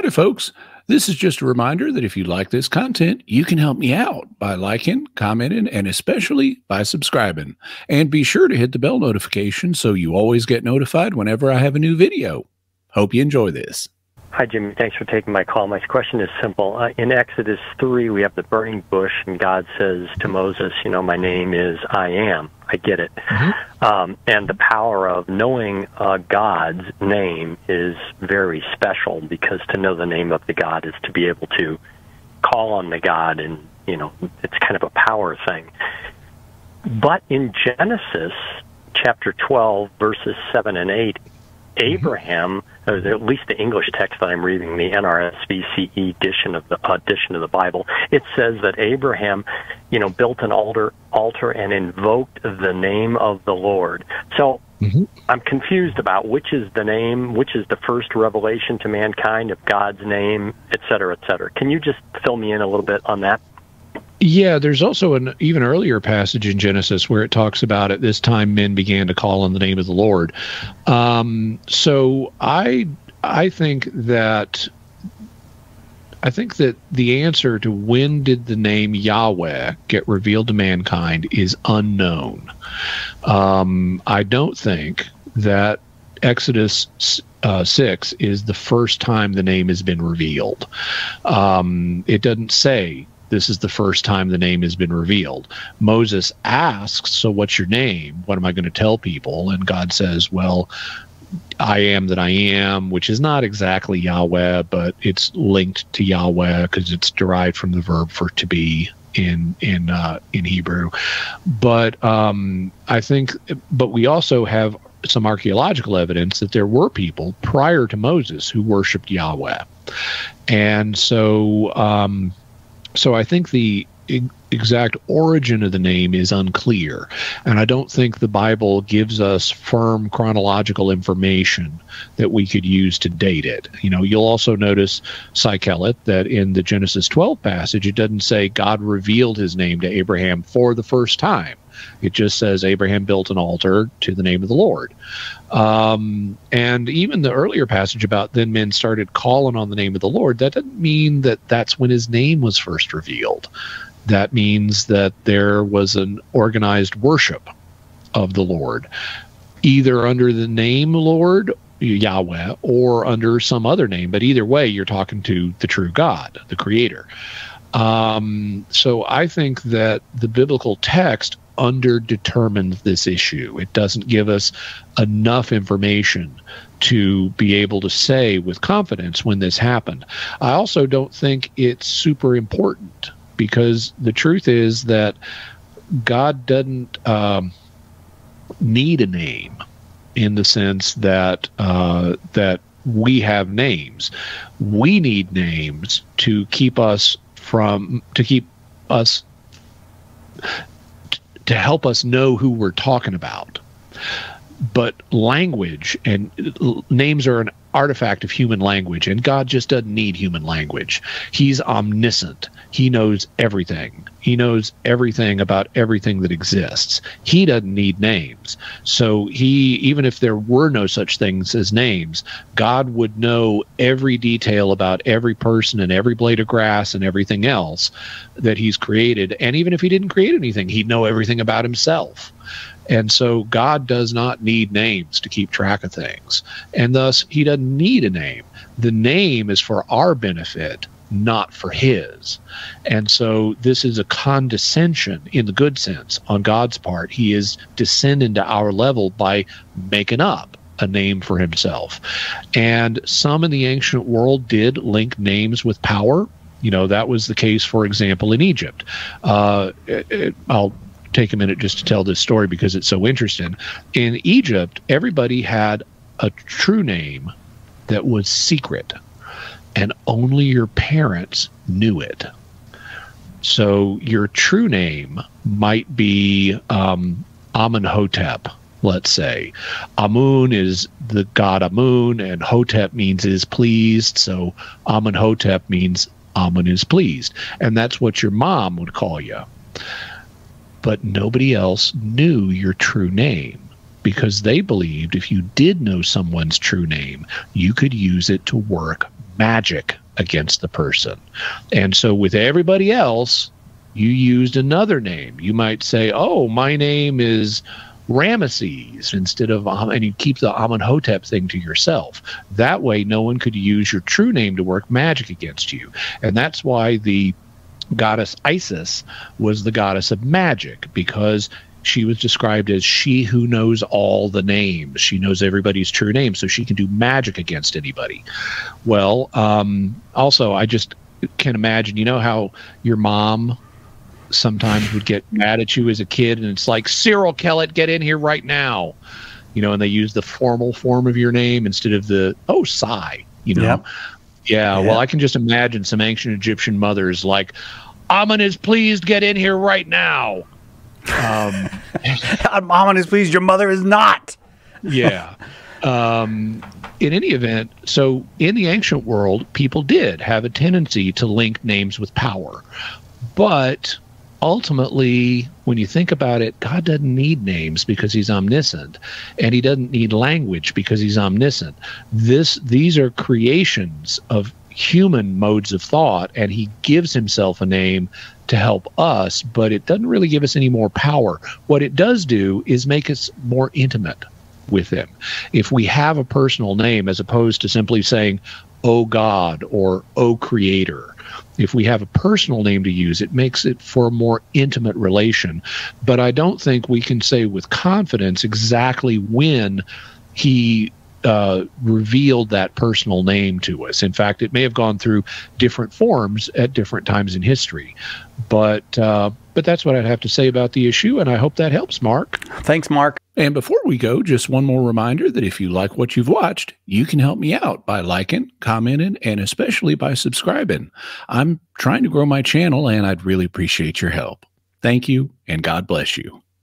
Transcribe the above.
Howdy, folks. This is just a reminder that if you like this content, you can help me out by liking, commenting, and especially by subscribing. And be sure to hit the bell notification so you always get notified whenever I have a new video. Hope you enjoy this. Hi, Jimmy. Thanks for taking my call. My question is simple. In Exodus 3, we have the burning bush, and God says to Moses, my name is I Am. I get it. And the power of knowing God's name is very special, because to know the name of the God is to be able to call on the God, and, it's kind of a power thing. But in Genesis chapter 12, verses 7 and 8, Abraham, or at least the English text that I'm reading, the NRSV CE edition of the Bible, it says that Abraham, built an altar and invoked the name of the Lord. So I'm confused about which is the name, which is the first revelation to mankind of God's name, et cetera, et cetera. Can you just fill me in a little bit on that? Yeah, there's also an even earlier passage in Genesis where it talks about at this time men began to call on the name of the Lord. So I think that the answer to when did the name Yahweh get revealed to mankind is unknown. I don't think that Exodus 6 is the first time the name has been revealed. It doesn't say this is the first time the name has been revealed. Moses asks, so what's your name? What am I going to tell people? And God says, well, I am that I am, which is not exactly Yahweh, but it's linked to Yahweh because it's derived from the verb for to be in Hebrew. But but we also have some archaeological evidence that there were people prior to Moses who worshipped Yahweh. And so I think the exact origin of the name is unclear, and I don't think the Bible gives us firm chronological information that we could use to date it. You'll also notice, Psychelet, that in the Genesis 12 passage, it doesn't say God revealed his name to Abraham for the first time. It just says Abraham built an altar to the name of the Lord. And even the earlier passage about then men started calling on the name of the Lord, that doesn't mean that that's when his name was first revealed. That means that there was an organized worship of the Lord, either under the name Lord, Yahweh, or under some other name. But either way, you're talking to the true God, the Creator. So I think that the biblical text underdetermines this issue. It doesn't give us enough information to be able to say with confidence when this happened. I also don't think it's super important, because the truth is that God doesn't need a name in the sense that that we have names. We need names to keep us to help us know who we're talking about. But language and names are an artifact of human language, and God just doesn't need human language. He's omniscient. He knows everything. He knows everything about everything that exists. He doesn't need names. So even if there were no such things as names, God would know every detail about every person and every blade of grass and everything else that he's created. And even if he didn't create anything, he'd know everything about himself. And so God does not need names to keep track of things. And thus, he doesn't need a name. The name is for our benefit, not for his. And so this is a condescension in the good sense on God's part. He is descending to our level by making up a name for himself. And some in the ancient world did link names with power. That was the case, for example, in Egypt. I'll take a minute just to tell this story because it's so interesting. In Egypt, everybody had a true name that was secret, and only your parents knew it. So your true name might be Amenhotep, let's say. Amun is the god Amun, and Hotep means is pleased, so Amenhotep means Amun is pleased. And that's what your mom would call you. But nobody else knew your true name, because they believed if you did know someone's true name, you could use it to work magic against the person. And so with everybody else, you used another name. You might say, oh, my name is Ramesses instead of, and you keep the Amenhotep thing to yourself. That way, no one could use your true name to work magic against you. And that's why the goddess Isis was the goddess of magic, because she was described as she who knows all the names. She knows everybody's true name, so she can do magic against anybody. Well, also, I just can imagine, you know how your mom sometimes would get mad at you as a kid, and it's like, Cyril Kellett, get in here right now. You know, and they use the formal form of your name instead of the, oh, Sai, you know. Yep. Yeah, well, I can just imagine some ancient Egyptian mothers like, Amun is pleased, get in here right now. Amun is pleased, your mother is not. Yeah. In any event, so in the ancient world, people did have a tendency to link names with power. But ultimately, when you think about it, God doesn't need names because he's omniscient, and he doesn't need language because he's omniscient. These are creations of human modes of thought, and he gives himself a name to help us, but it doesn't really give us any more power. What it does do is make us more intimate with him. If we have a personal name, as opposed to simply saying, oh God, or oh Creator, if we have a personal name to use, it makes it for a more intimate relation. But I don't think we can say with confidence exactly when he revealed that personal name to us. In fact, it may have gone through different forms at different times in history. But that's what I'd have to say about the issue, and I hope that helps, Mark. Thanks, Mark. And before we go, just one more reminder that if you like what you've watched, you can help me out by liking, commenting, and especially by subscribing. I'm trying to grow my channel, and I'd really appreciate your help. Thank you, and God bless you.